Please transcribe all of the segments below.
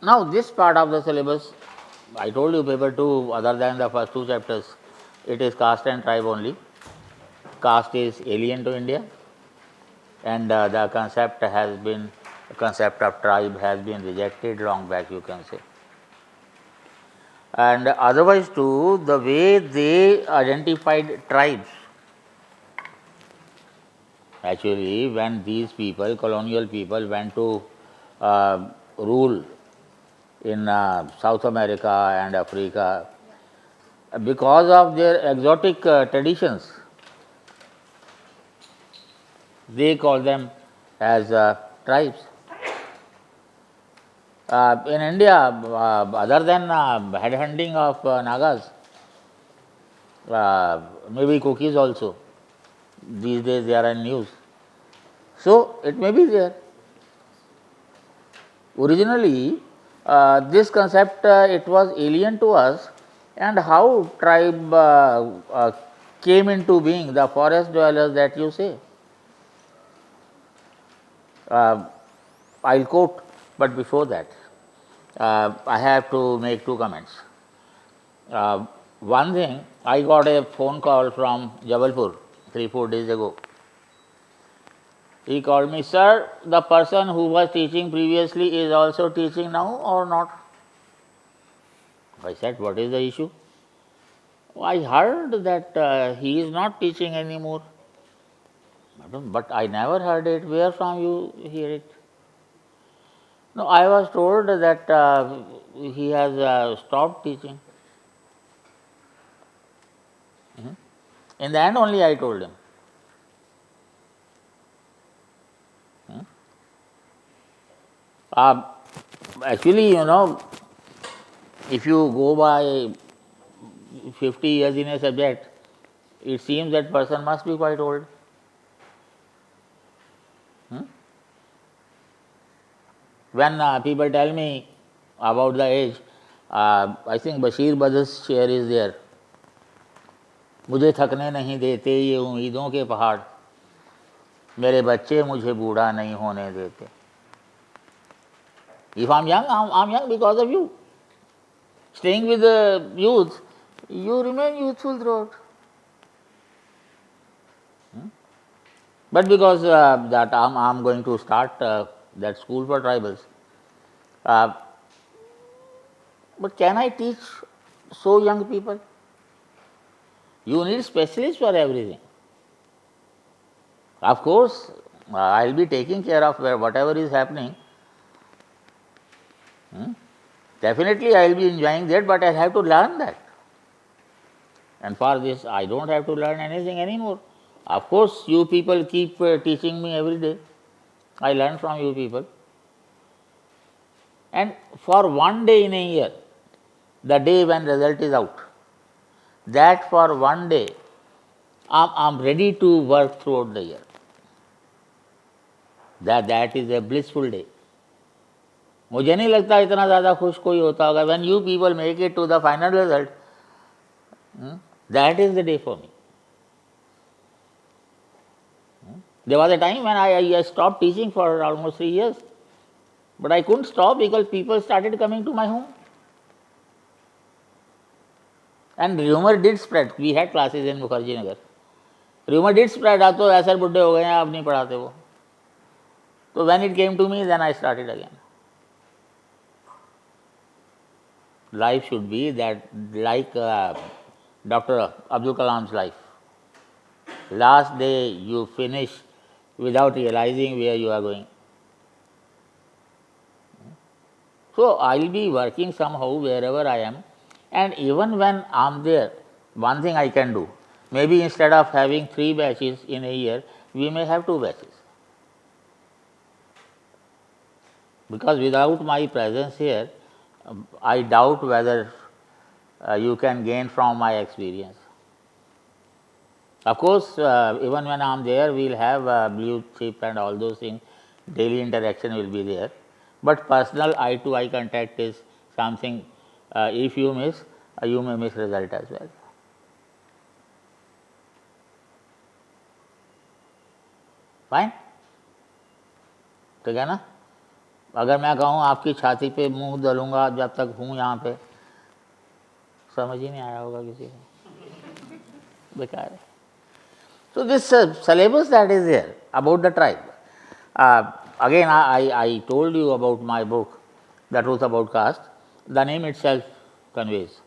Now, this part of the syllabus, I told you paper 2, other than the first 2 chapters, it is caste and tribe only. Caste is alien to India, and the concept of tribe has been rejected long back, you can say. And otherwise too, the way they identified tribes, actually when these people, colonial people, went to rule in South America and Africa, because of their exotic traditions, they call them as tribes. In India, other than headhunting of Nagas, maybe cookies also. These days they are in news. So it may be there. Originally, this concept it was alien to us, and how tribe came into being, the forest dwellers that you say. I'll quote, but before that, I have to make 2 comments. One thing, I got a phone call from Jabalpur 3-4 days ago. He called me, sir, the person who was teaching previously is also teaching now or not? I said, what is the issue? I heard that he is not teaching anymore. But I never heard it. Where from you hear it? No, I was told that he has stopped teaching. In the end only I told him. Actually, if you go by 50 years in a subject, it seems that person must be quite old. When people tell me about the age, I think Bashir Badr's chair is there. मुझे थकने नहीं देते ये उम्मीदों के पहाड़, मेरे बच्चे मुझे बूढ़ा नहीं होने देते. If I'm young, I'm young because of you. Staying with the youth, you remain youthful throughout. But because that I'm going to start that school for tribals, but can I teach so young people? You need specialists for everything. Of course, I'll be taking care of whatever is happening. Definitely I'll be enjoying that, but I'll have to learn that. And for this, I don't have to learn anything anymore. Of course, you people keep teaching me every day. I learn from you people. And for one day in a year, the day when result is out, that for one day, I'm ready to work throughout the year. That is a blissful day. मुझे नहीं लगता इतना ज़्यादा खुश कोई होता होगा. When you people make it to the final result, that is the day for me. There was a time when I stopped teaching for almost 3 years, but I couldn't stop because people started coming to my home. And rumor did spread. We had classes in Mukherjee Nagar. Rumor did spread. अब तो ऐसे बुड्ढे हो गए हैं, अब नहीं पढ़ाते वो. So when it came to me, then I started again. Life should be that like Dr. Abdul Kalam's life. Last day you finish without realizing where you are going. So I'll be working somehow wherever I am, and even when I'm there, one thing I can do, maybe instead of having 3 batches in a year, we may have 2 batches. Because without my presence here, I doubt whether you can gain from my experience. Of course, even when I'm there, we'll have blue chip and all those things, daily interaction will be there. But personal eye-to-eye contact is something, if you miss, you may miss result as well. Fine? ठीक है ना? अगर मैं कहूँ आपकी छाती पे मुंह दलूँगा जब तक हूँ यहाँ पे, समझ ही नहीं आया होगा किसी को, बेकार है. So this syllabus that is there about the tribe. Again, I told you about my book, The Truth About Caste. The name itself conveys.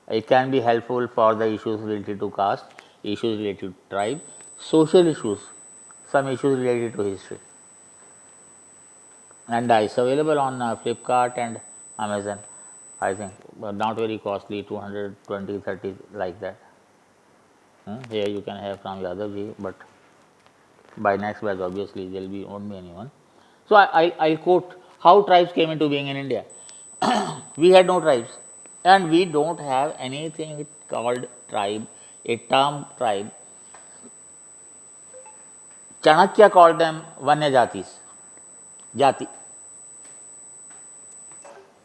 It can be helpful for the issues related to caste, issues related to tribe, social issues, some issues related to history. And it's available on Flipkart and Amazon, I think, but not very costly, 220, 30, like that. Here you can have from Yadavji, but by next batch obviously there will be won't be anyone. So I'll quote how tribes came into being in India. We had no tribes, and we don't have anything called tribe, a term tribe. Chanakya called them Vanya Jatis, Jati.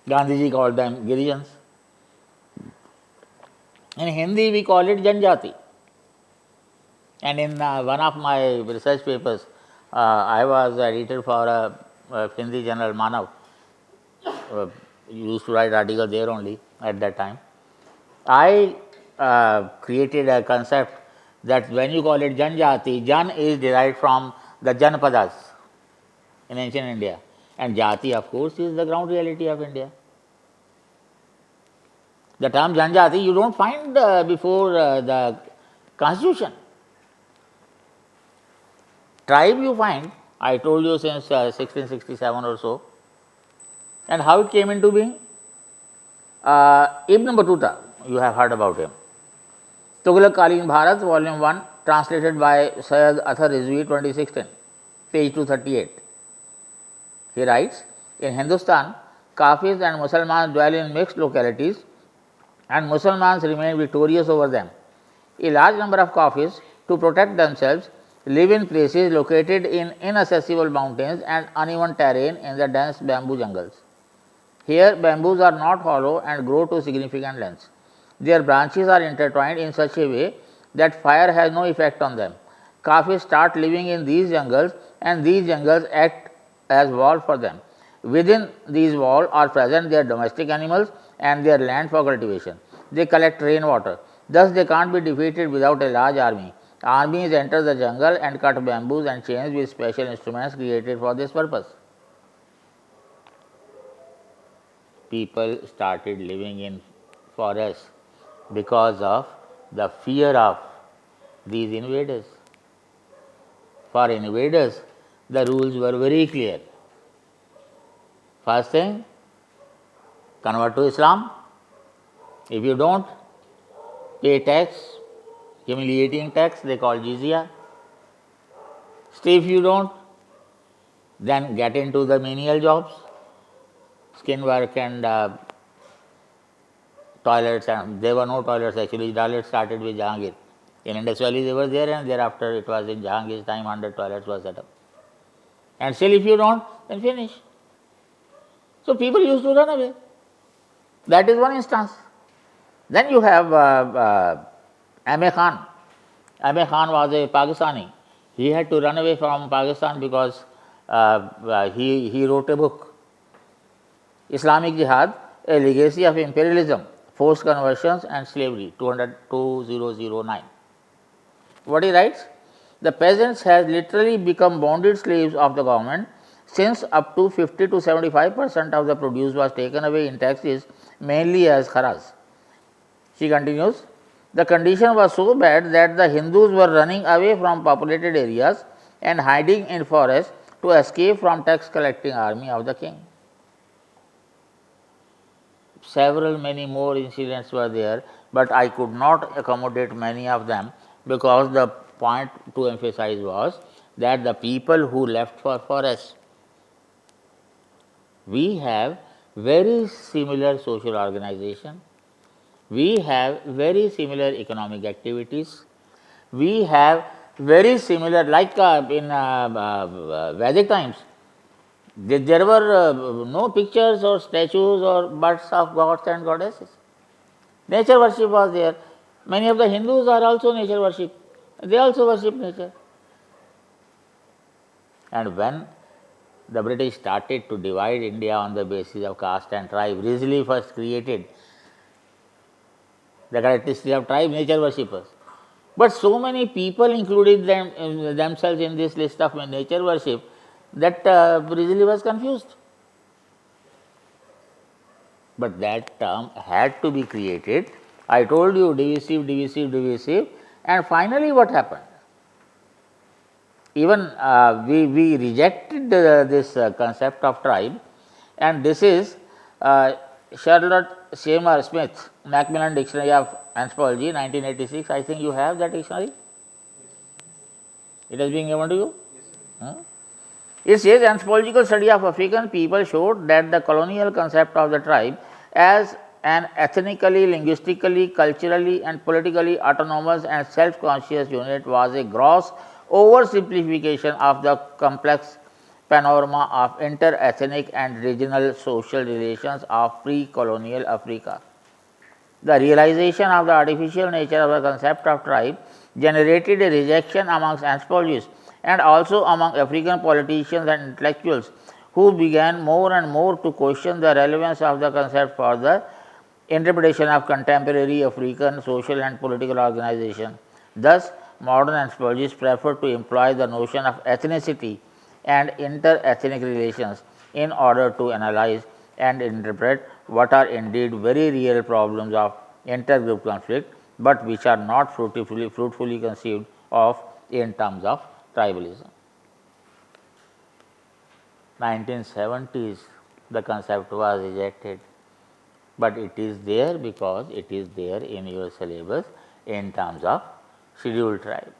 Gandhiji called them Girijans. In Hindi we call it Janjati. And in one of my research papers, I was editor for a Hindi journal, Manav. Used to write articles there only at that time. I created a concept that when you call it Janjati, Jan is derived from the Janapadas in ancient India, and Jati, of course, is the ground reality of India. The term Janjati you don't find before the constitution. Tribe you find, I told you, since 1667 or so. And how it came into being? Ibn Battuta, you have heard about him. Tughlaq-Kalin Bharat, volume 1, translated by Syed Athar Rizvi, 2016, page 238. He writes, in Hindustan, Kafis and Musalmans dwell in mixed localities, and Musalmans remain victorious over them. A large number of Kafis, to protect themselves, live in places located in inaccessible mountains and uneven terrain in the dense bamboo jungles. Here, bamboos are not hollow and grow to significant lengths. Their branches are intertwined in such a way that fire has no effect on them. Kafis start living in these jungles, and these jungles act as walls for them. Within these walls are present their domestic animals and their land for cultivation. They collect rainwater. Thus, they can't be defeated without a large army. Armies enter the jungle and cut bamboos and chains with special instruments created for this purpose. People started living in forests because of the fear of these invaders. For invaders, the rules were very clear. First thing, convert to Islam. If you don't, pay tax, humiliating tax, they call jizya. Still, if you don't, then get into the menial jobs, skin work and toilets. And there were no toilets actually. Toilets started with Jahangir. In Indus Valley they were there, and thereafter it was in Jahangir's time 100 toilets were set up. And still, if you don't, then finish. So people used to run away. That is one instance. Then you have M.A. Khan. M.A. Khan was a Pakistani. He had to run away from Pakistan because he wrote a book, Islamic Jihad, a legacy of imperialism, forced conversions and slavery, 2009. What he writes? The peasants has literally become bonded slaves of the government, since up to 50 to 75% of the produce was taken away in taxes, mainly as kharaj. She continues, the condition was so bad that the Hindus were running away from populated areas and hiding in forests to escape from tax collecting army of the king. Many more incidents were there, but I could not accommodate many of them, because the point to emphasize was that the people who left for forests, we have very similar social organization, we have very similar economic activities, we have very similar, like in Vedic times, there were no pictures or statues or births of gods and goddesses. Nature worship was there. Many of the Hindus are also nature worship. They also worship nature. And when the British started to divide India on the basis of caste and tribe. Risley first created the characteristics of tribe, nature worshippers. But so many people included themselves in this list of nature worship that Risley was confused. But that term had to be created. I told you divisive, and finally what happened? Even we rejected this concept of tribe, and this is Charlotte Seymour Smith, Macmillan Dictionary of Anthropology, 1986. I think you have that dictionary. It has been given to you. Yes, it says anthropological study of African people showed that the colonial concept of the tribe as an ethnically, linguistically, culturally and politically autonomous and self-conscious unit was a gross oversimplification of the complex panorama of inter-ethnic and regional social relations of pre-colonial Africa. The realization of the artificial nature of the concept of tribe generated a rejection amongst anthropologists and also among African politicians and intellectuals, who began more and more to question the relevance of the concept for the interpretation of contemporary African social and political organization. Thus, modern anthropologists prefer to employ the notion of ethnicity and inter-ethnic relations in order to analyze and interpret what are indeed very real problems of intergroup conflict, but which are not fruitfully conceived of in terms of tribalism. 1970s the concept was rejected, but it is there because it is there in your syllabus in terms of scheduled tribe.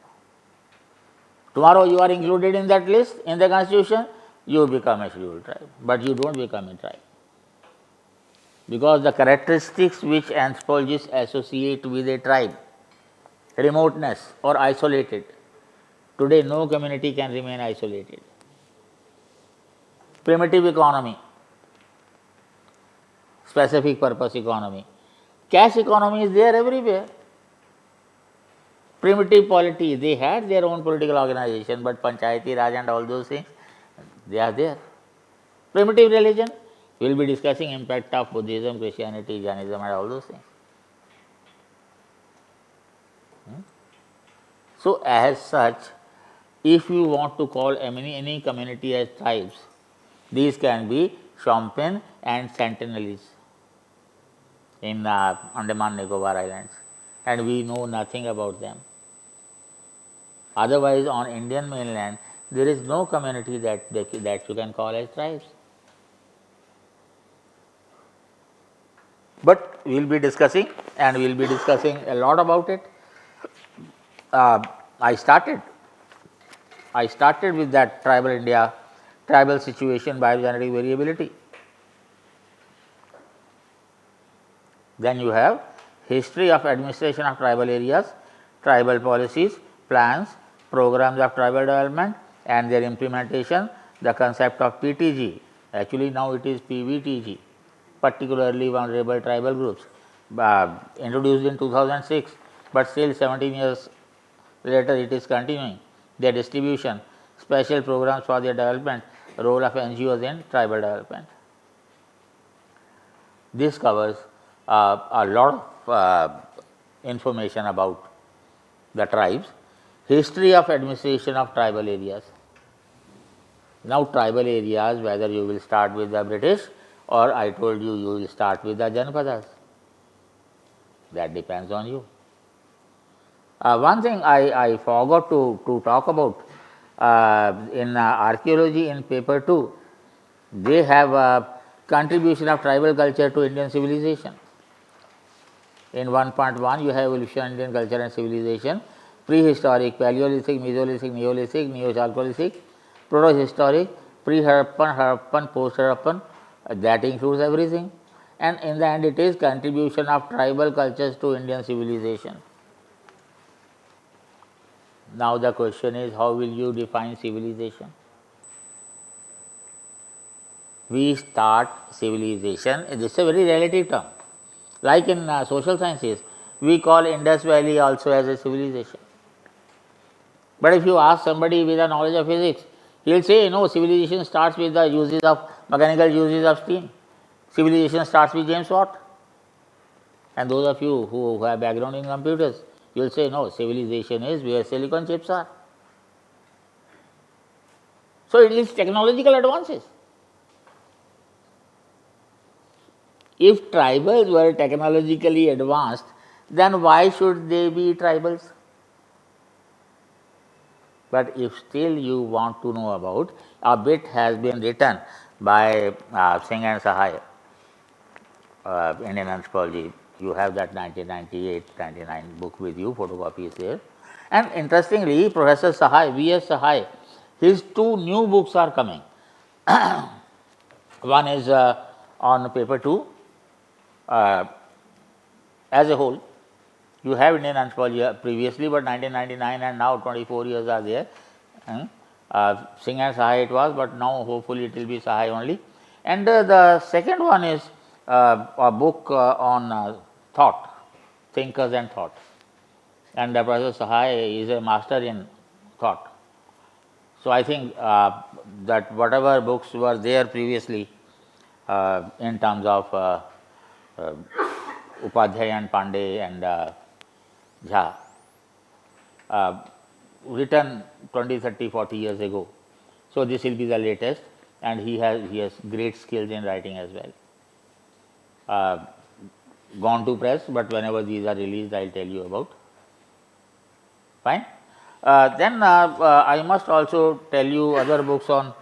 Tomorrow you are included in that list in the constitution, you become a scheduled tribe, but you do not become a tribe, because the characteristics which anthropologists associate with a tribe, remoteness or isolated, today no community can remain isolated. Primitive economy, specific purpose economy, cash economy is there everywhere. Primitive polity, they had their own political organization, but Panchayati Raj and all those things, they are there. Primitive religion, we will be discussing impact of Buddhism, Christianity, Jainism and all those things. So, as such, if you want to call any community as tribes, these can be Shompen and Sentinelese in Andaman Nicobar Islands, and we know nothing about them. Otherwise, on Indian mainland, there is no community that you can call as tribes. But we will be discussing, and we will be discussing a lot about it. I started with that tribal India, tribal situation, biogenetic variability. Then you have history of administration of tribal areas, tribal policies, plans, programs of tribal development and their implementation, the concept of PTG, actually now it is PVTG, particularly vulnerable tribal groups, introduced in 2006, but still 17 years later it is continuing. Their distribution, special programs for their development, role of NGOs in tribal development. This covers a lot of information about the tribes. History of administration of tribal areas. Now, tribal areas, whether you will start with the British or I told you, you will start with the Janapadas, that depends on you. One thing I forgot to talk about, in archaeology in paper 2, they have a contribution of tribal culture to Indian civilization. In 1.1 you have evolution of Indian culture and civilization, prehistoric, Paleolithic, Mesolithic, Neolithic, Neo-Chalcolithic, proto-historic, pre-Harappan, Harappan, post-Harappan, that includes everything, and in the end it is contribution of tribal cultures to Indian civilization. Now the question is, how will you define civilization? We start civilization, this is a very relative term. Like in social sciences, we call Indus Valley also as a civilization. But if you ask somebody with a knowledge of physics, He will say, no, civilization starts with the uses of mechanical uses of steam. Civilization starts with James Watt. And those of you who have background in computers, you will say, no, civilization is where silicon chips are. So it is technological advances. If tribals were technologically advanced, then why should they be tribals? But if still you want to know about, a bit has been written by Singh and Sahai, Indian Anthropology. You have that 1998-99 book with you, photocopy is there. And interestingly, Professor Sahai, V.S. Sahai, his two new books are coming. One is on paper 2, as a whole. You have Indian Anthropology previously, but 1999 and now 24 years are there. Singh and Sahai it was, but now hopefully it will be Sahai only. And the second one is a book on thought, thinkers and thought. And Professor Sahai is a master in thought. So I think that whatever books were there previously in terms of Upadhyay and Pandey and Jha, written 20, 30, 40 years ago. So this will be the latest, and he has great skills in writing as well. Gone to press, but whenever these are released, I will tell you about. Fine. Then I must also tell you other books on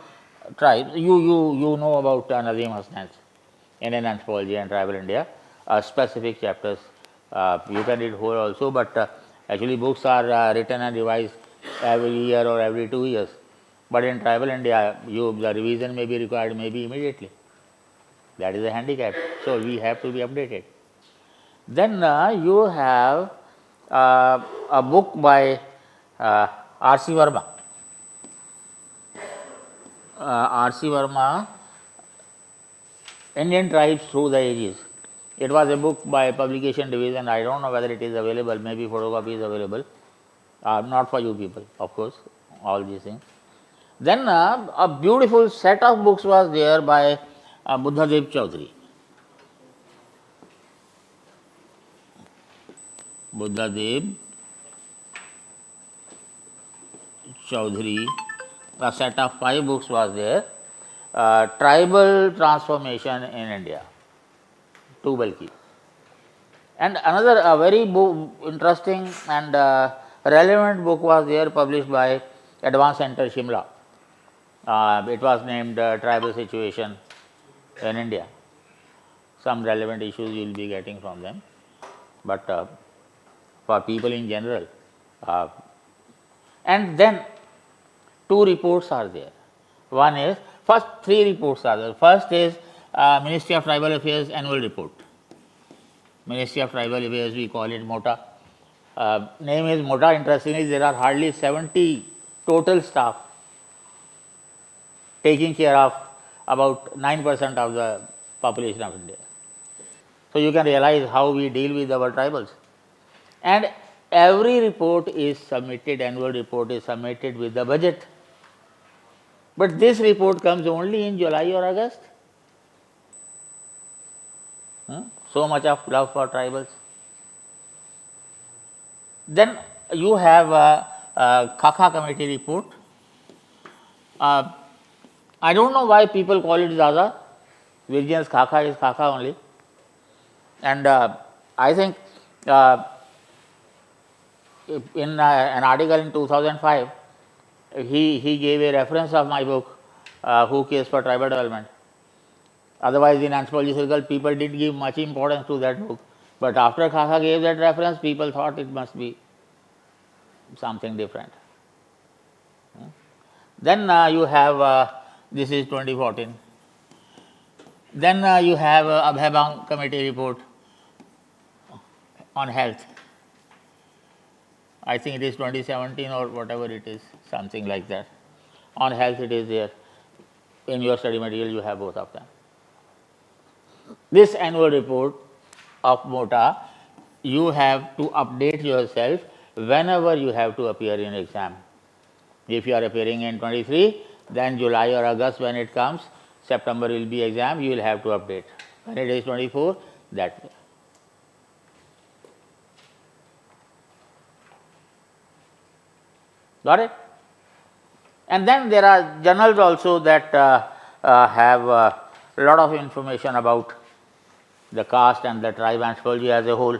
tribes. You know about Nazim Hassan's Indian Anthropology and Tribal India, specific chapters. You can read whole also, but actually books are written and revised every year or every 2 years. But in Tribal India, the revision may be required maybe immediately. That is a handicap. So we have to be updated. Then you have a book by R.C. Verma. R.C. Verma, Indian Tribes Through the Ages. It was a book by publication division. I don't know whether it is available. Maybe photocopy is available. Not for you people, of course, all these things. Then a beautiful set of books was there by Buddhadev Chaudhary. Buddhadev Chaudhary, a set of 5 books was there. Tribal Transformation in India, 2 bulky. And another very interesting and relevant book was there published by Advanced Center Shimla. It was named Tribal Situation in India. Some relevant issues you will be getting from them, but for people in general. And then 2 reports are there. One is, first 3 reports are there. First is Ministry of Tribal Affairs Annual Report. Ministry of Tribal Affairs, we call it MOTA. Name is MOTA. Interestingly, there are hardly 70 total staff taking care of about 9% of the population of India. So you can realize how we deal with our tribals. And every report is submitted, annual report is submitted with the budget. But this report comes only in July or August. So much of love for tribals. Then you have a Khaka committee report. I don't know why people call it Zaza. Virgin's Khaka is Khaka only. And I think in an article in 2005, he gave a reference of my book, Who Cares for Tribal Development. Otherwise, in Anthropology Circle, people didn't give much importance to that book. But after Khaka gave that reference, people thought it must be something different. Then you have, this is 2014. Then you have Abhay Bang committee report on health. I think it is 2017 or whatever it is, something like that. On health it is there. In your study material you have both of them. This annual report of MOTA, you have to update yourself whenever you have to appear in exam. If you are appearing in 23, Then July or August when it comes, September will be exam, you will have to update. When it is 24, that way. Got it? And then there are journals also that have a lot of information about the caste and the tribe anthropology as a whole.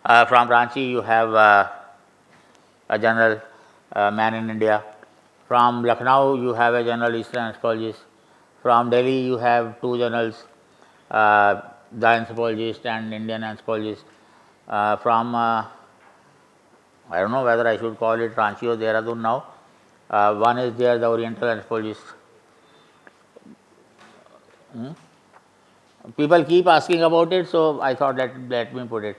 From Ranchi you have a journal, Man in India. From Lucknow you have a journal, Eastern Anthropologist. From Delhi you have two journals, The Anthropologist and Indian Anthropologist. From I don't know whether I should call it Ranchi or Dehradun now. One is there, the Oriental Anthropologist. People keep asking about it, so I thought that let me put it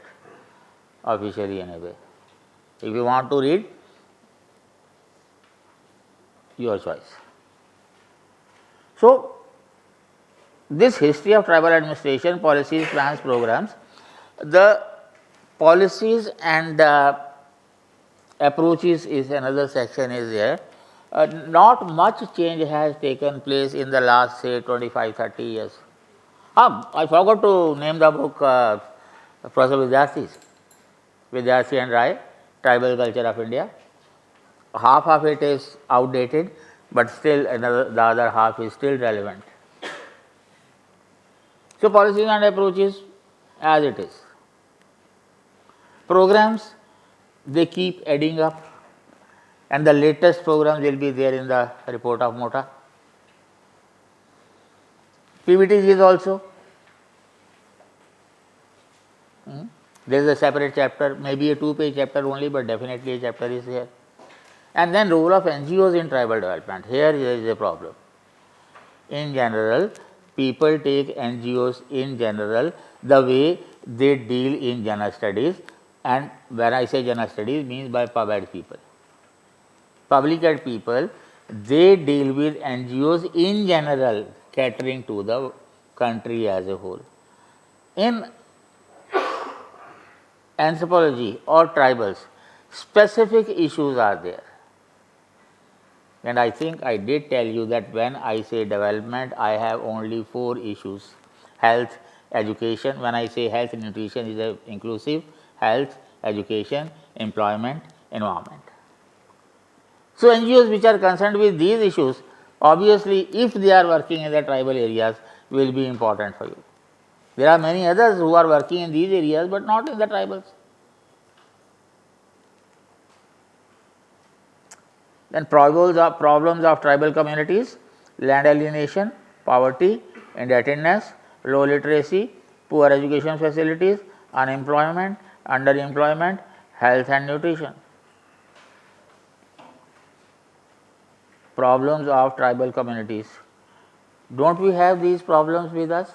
officially anyway. If you want to read, your choice. So, this history of tribal administration, policies, plans, programs, the policies and approaches is another section is there. Not much change has taken place in the last say 25-30 years. I forgot to name the book Professor Vidyarthi and Rai, Tribal Culture of India. Half of it is outdated, but still the other half is still relevant. So, policies and approaches as it is. Programs, they keep adding up, and the latest programs will be there in the report of MOTA. PBTs is also. There is a separate chapter, maybe a 2-page chapter only, but definitely a chapter is here. And then role of NGOs in tribal development. Here is a problem. In general, people take NGOs in general the way they deal in general studies, and when I say general studies means by pub-ed people. Public ed people, they deal with NGOs in general catering to the country as a whole. In anthropology or tribals, specific issues are there. And I think I did tell you that when I say development, I have only 4 issues: health, education. When I say health, nutrition is inclusive: health, education, employment, environment. So, NGOs which are concerned with these issues, obviously, if they are working in the tribal areas, will be important for you. There are many others who are working in these areas, but not in the tribals. Then problems of tribal communities: land alienation, poverty, indebtedness, low literacy, poor education facilities, unemployment, underemployment, health and nutrition. Problems of tribal communities. Don't we have these problems with us?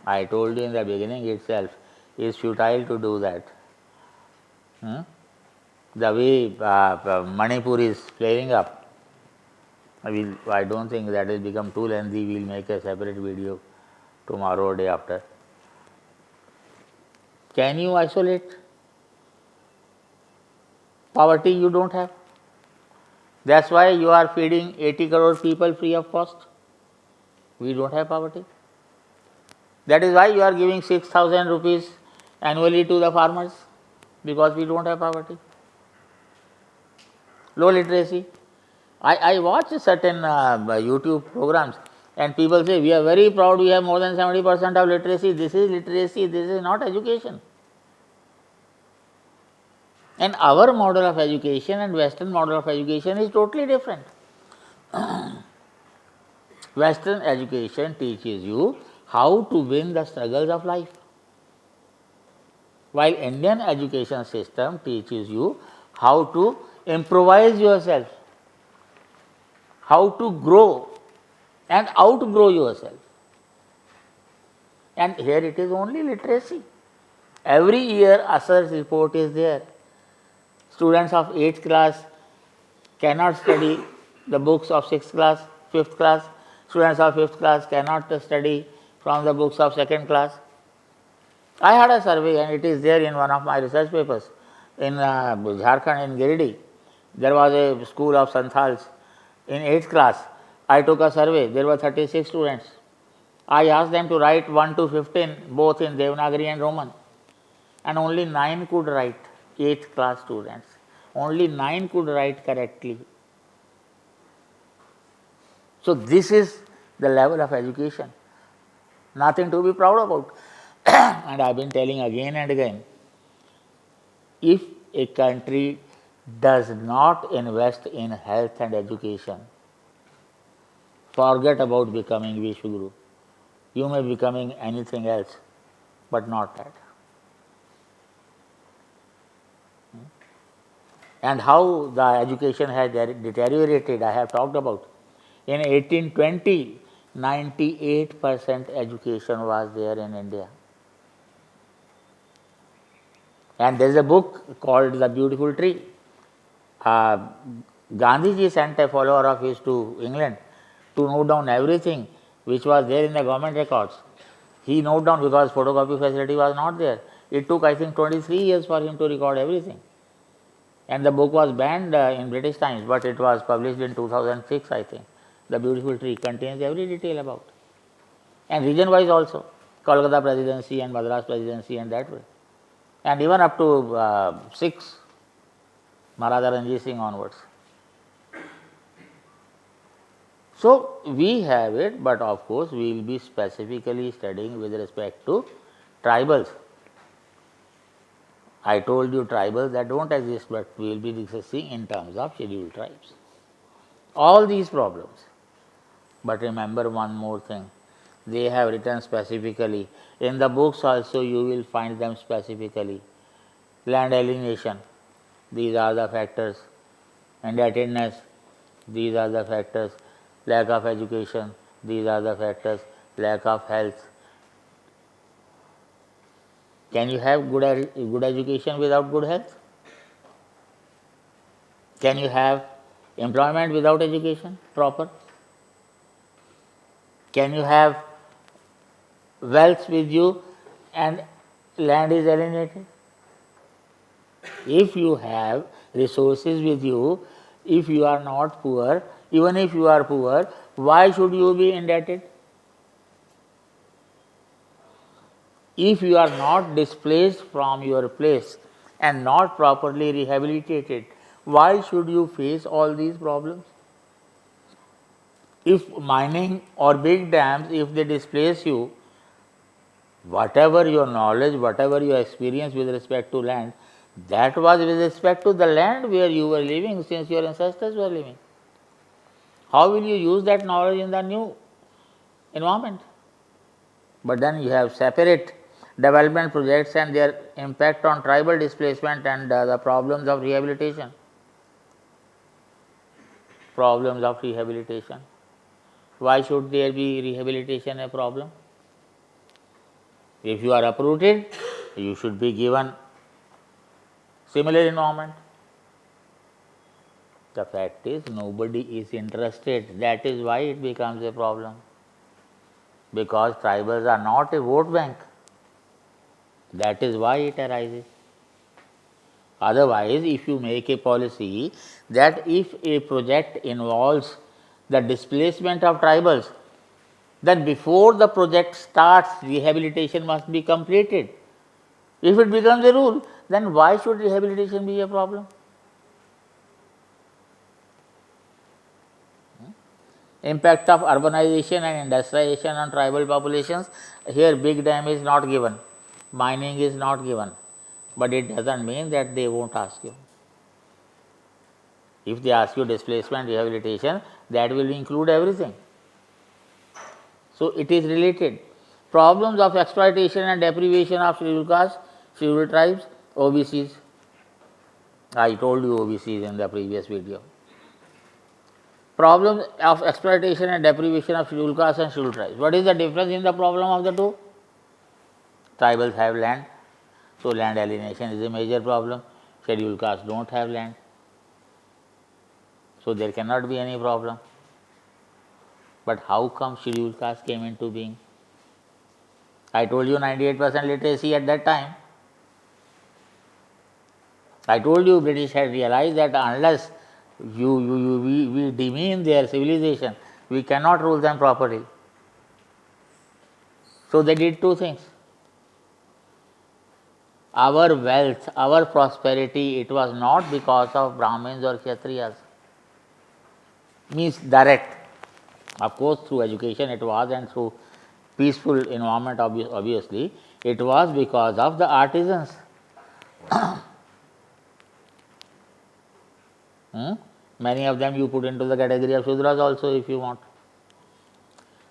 I told you in the beginning itself, it is futile to do that. The way Manipur is flaring up, I don't think that will become too lengthy. We will make a separate video tomorrow or day after. Can you isolate? Poverty you don't have. That's why you are feeding 80 crore people free of cost. We don't have poverty. That is why you are giving 6,000 rupees annually to the farmers, because we don't have poverty. Low literacy. I watch certain YouTube programs and people say, we are very proud, we have more than 70% of literacy. This is literacy, this is not education. And our model of education and Western model of education is totally different. Western education teaches you how to win the struggles of life, while Indian education system teaches you how to improvise yourself, how to grow and outgrow yourself. And here it is only literacy. Every year a search report is there. Students of 8th class cannot study the books of 6th class, 5th class. Students of 5th class cannot study from the books of 2nd class. I had a survey and it is there in one of my research papers in Jharkhand, in Giridih. There was a school of Santhals in 8th class. I took a survey, there were 36 students. I asked them to write 1 to 15 both in Devanagari and Roman, and only 9 could write, 8th class students. Only 9 could write correctly. So, this is the level of education, nothing to be proud about. And I have been telling again and again, if a country does not invest in health and education, forget about becoming Vishwaguru. You may be becoming anything else, but not that. And how the education has deteriorated, I have talked about. In 1820, 98% education was there in India. And there is a book called The Beautiful Tree. Gandhiji sent a follower of his to England to note down everything which was there in the government records. He noted down because photocopy facility was not there. It took, I think, 23 years for him to record everything. And the book was banned in British times, but it was published in 2006, I think. The Beautiful Tree contains every detail about. And region wise also, Kolkata Presidency and Madras Presidency and that way. And even up to 6, Maharaja Ranjit Singh onwards. So, we have it, but of course, we will be specifically studying with respect to tribals. I told you tribals that don't exist, but we will be discussing in terms of scheduled tribes. All these problems. But remember one more thing, they have written specifically. In the books also you will find them specifically. Land alienation, these are the factors. Indebtedness, these are the factors. Lack of education, these are the factors. Lack of health. Can you have good education without good health? Can you have employment without education proper? Can you have wealth with you and land is alienated? If you have resources with you, if you are not poor, even if you are poor, why should you be indebted? If you are not displaced from your place and not properly rehabilitated, why should you face all these problems? If mining or big dams, if they displace you, whatever your knowledge, whatever your experience with respect to land, that was with respect to the land where you were living since your ancestors were living. How will you use that knowledge in the new environment? But then you have separate development projects and their impact on tribal displacement and the problems of rehabilitation. Problems of rehabilitation. Why should there be rehabilitation a problem? If you are uprooted, you should be given similar environment. The fact is nobody is interested. That is why it becomes a problem. Because tribals are not a vote bank. That is why it arises. Otherwise, if you make a policy that if a project involves the displacement of tribals, then before the project starts, rehabilitation must be completed. If it becomes a rule, then why should rehabilitation be a problem? Impact of urbanization and industrialization on tribal populations, here big dam is not given, mining is not given, but it doesn't mean that they won't ask you. If they ask you displacement, rehabilitation, that will include everything. So, it is related. Problems of exploitation and deprivation of scheduled castes, scheduled tribes, OBCs. I told you OBCs in the previous video. Problems of exploitation and deprivation of scheduled castes and scheduled tribes. What is the difference in the problem of the two? Tribals have land, so land alienation is a major problem. Scheduled castes don't have land, so there cannot be any problem. But how come scheduled castes came into being? I told you 98% literacy at that time. I told you British had realized that unless We demean their civilization, we cannot rule them properly. So they did two things. Our wealth, our prosperity, it was not because of Brahmins or Kshatriyas, means direct. Of course, through education it was, and through peaceful environment obviously, it was because of the artisans. Many of them you put into the category of Shudras also if you want.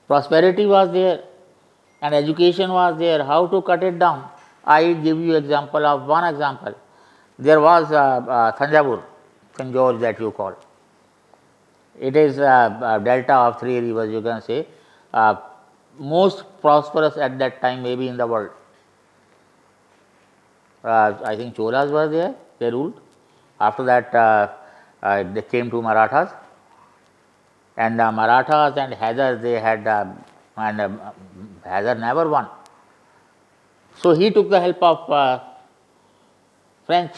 Prosperity was there and education was there. How to cut it down? I give you example of one example. There was Thanjavur, Tanjore that you call. It is a delta of three rivers, you can say, most prosperous at that time maybe in the world. I think Cholas were there, they ruled. After that they came to Marathas, and Marathas and Hyder they had, and Hyder never won. So he took the help of French.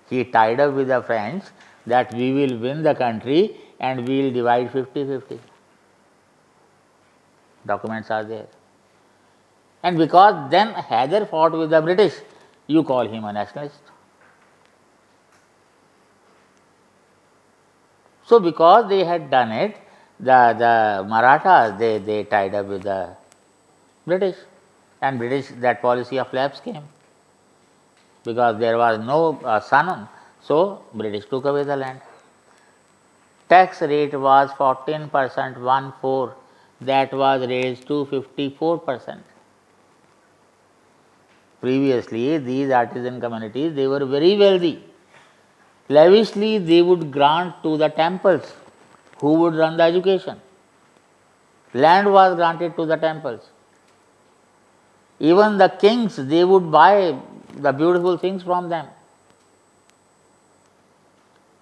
He tied up with the French that we will win the country and we will divide 50-50. Documents are there. And because then Hyder fought with the British, you call him a nationalist. So because they had done it, the Marathas, they tied up with the British, and British, that policy of lapse came, because there was no Sanam, so British took away the land. Tax rate was 14%, 1/4, that was raised to 54%. Previously, these artisan communities, they were very wealthy. Lavishly, they would grant to the temples who would run the education. Land was granted to the temples. Even the kings, they would buy the beautiful things from them.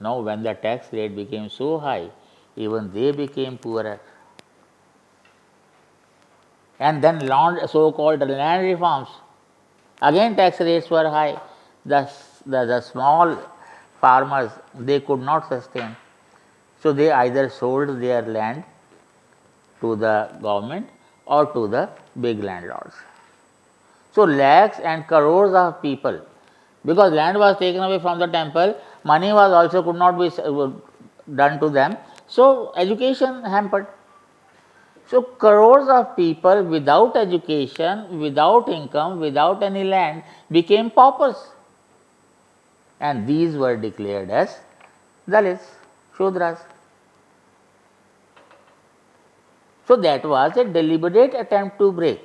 Now, when the tax rate became so high, even they became poorer. And then so-called land reforms, again tax rates were high. The small farmers, they could not sustain. So they either sold their land to the government or to the big landlords. So lakhs and crores of people, because land was taken away from the temple, money was also could not be done to them. So education hampered. So crores of people without education, without income, without any land became paupers, and these were declared as Dalits, Shudras. So that was a deliberate attempt to break.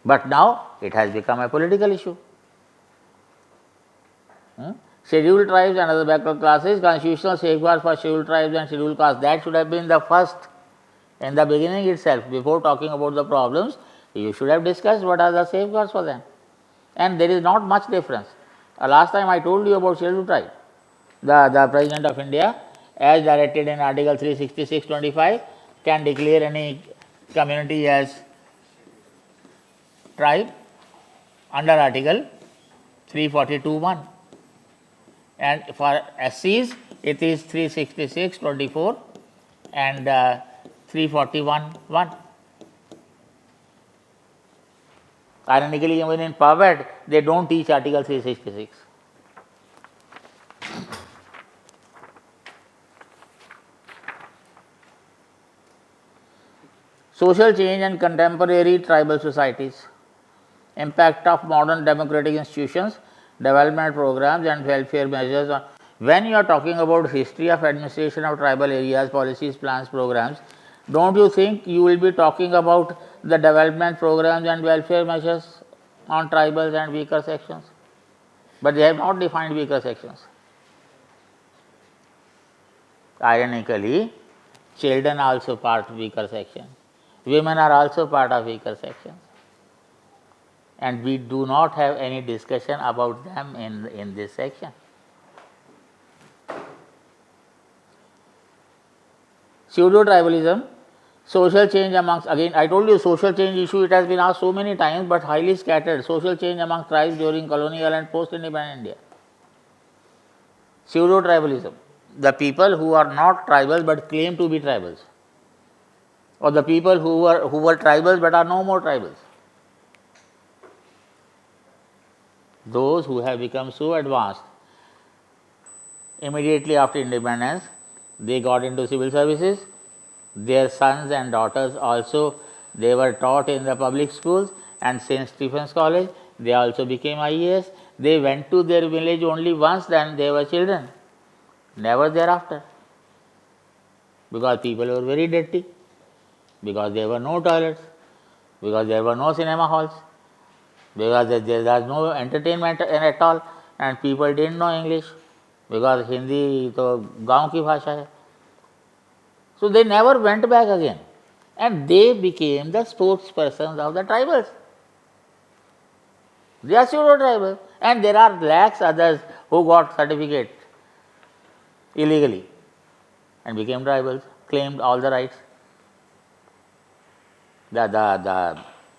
But now it has become a political issue. Scheduled tribes and other backward classes, constitutional safeguards for scheduled tribes and scheduled castes, that should have been the first in the beginning itself. Before talking about the problems, you should have discussed what are the safeguards for them. And there is not much difference. Last time I told you about scheduled tribe. The President of India, as directed in Article 366(25), can declare any community as tribe under Article 342(1), and for SCs it is 366(24) and 341(1). Ironically, even in PAVAD they don't teach Article 366. Social change and contemporary tribal societies. Impact of modern democratic institutions, development programs and welfare measures. When you are talking about history of administration of tribal areas, policies, plans, programs, don't you think you will be talking about the development programs and welfare measures on tribals and weaker sections? But they have not defined weaker sections. Ironically, children are also part of weaker section. Women are also part of weaker sections. And we do not have any discussion about them in this section. Pseudo-tribalism, social change amongst, again I told you social change issue, it has been asked so many times, but highly scattered. Social change among tribes during colonial and post-independent India. Pseudo-tribalism, the people who are not tribal but claim to be tribals, or the people who were tribals but are no more tribals. Those who have become so advanced immediately after independence, they got into civil services. Their sons and daughters also, they were taught in the public schools and St. Stephen's College. They also became IAS. They went to their village only once when they were children, never thereafter, because people were very dirty, because there were no toilets, because there were no cinema halls, because there was no entertainment at all, and people didn't know English, because Hindi तो गाँव की भाषा है. So they never went back again, and they became the spokespersons of the tribals. They are pseudo-tribal, and there are lakhs others who got certificate illegally and became tribals, claimed all the rights.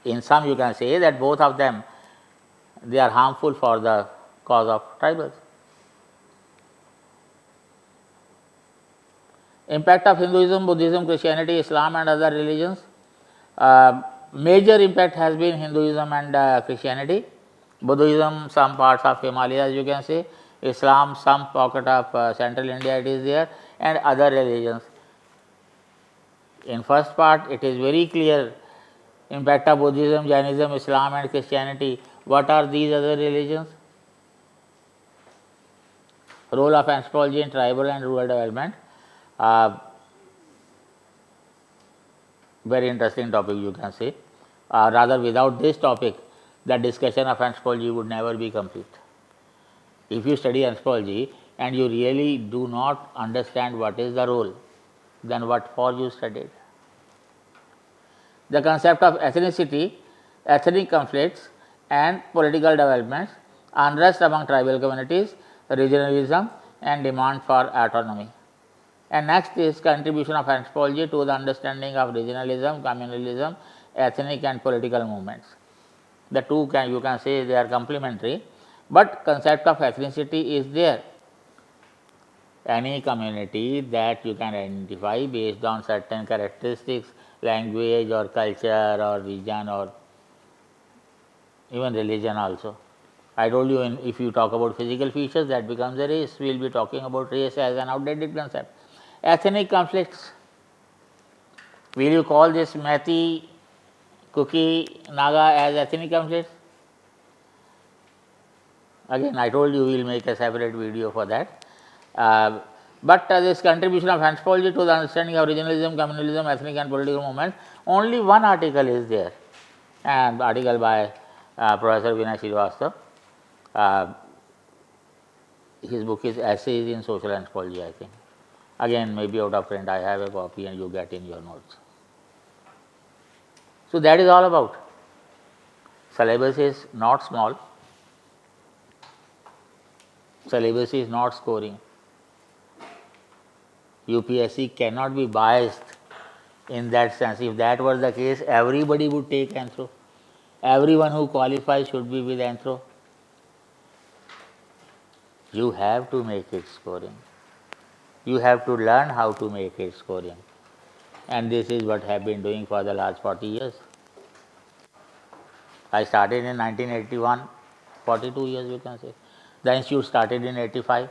In sum, you can say that both of them, they are harmful for the cause of tribals. Impact of Hinduism, Buddhism, Christianity, Islam and other religions. Major impact has been Hinduism and Christianity. Buddhism, some parts of Himalayas you can say. Islam, some pocket of central India it is there, and other religions. In first part, it is very clear impact of Buddhism, Jainism, Islam and Christianity. What are these other religions? Role of anthropology in tribal and rural development. Very interesting topic you can say. Rather, without this topic, the discussion of anthropology would never be complete. If you study anthropology and you really do not understand what is the role, then what for you studied? The concept of ethnicity, ethnic conflicts and political developments, unrest among tribal communities, regionalism and demand for autonomy. And next is contribution of anthropology to the understanding of regionalism, communalism, ethnic and political movements. The two you can say they are complementary, but concept of ethnicity is there. Any community that you can identify based on certain characteristics, language or culture or region or even religion also. I told you if you talk about physical features, that becomes a race. We will be talking about race as an outdated concept. Ethnic conflicts. Will you call this Methi, Kuki, Naga as ethnic conflicts? Again, I told you we will make a separate video for that. But this contribution of anthropology to the understanding of regionalism, communalism, ethnic and political movements, only one article is there, and article by Professor Vinay Srivastava. His book is Essays in Social Anthropology, I think. Again, maybe out of print, I have a copy and you get in your notes. So that is all about. Syllabus is not small. Syllabus is not scoring. UPSC cannot be biased in that sense. If that were the case, everybody would take ANTHRO. Everyone who qualifies should be with ANTHRO. You have to make it scoring. You have to learn how to make it scoring. And this is what I have been doing for the last 40 years. I started in 1981, 42 years you can say. The institute started in 85.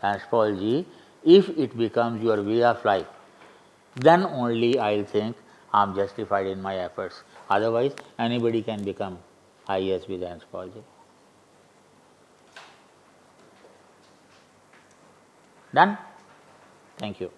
Anthropology, if it becomes your way of life, then only I will think I am justified in my efforts. Otherwise, anybody can become IAS with anthropology. Done? Thank you.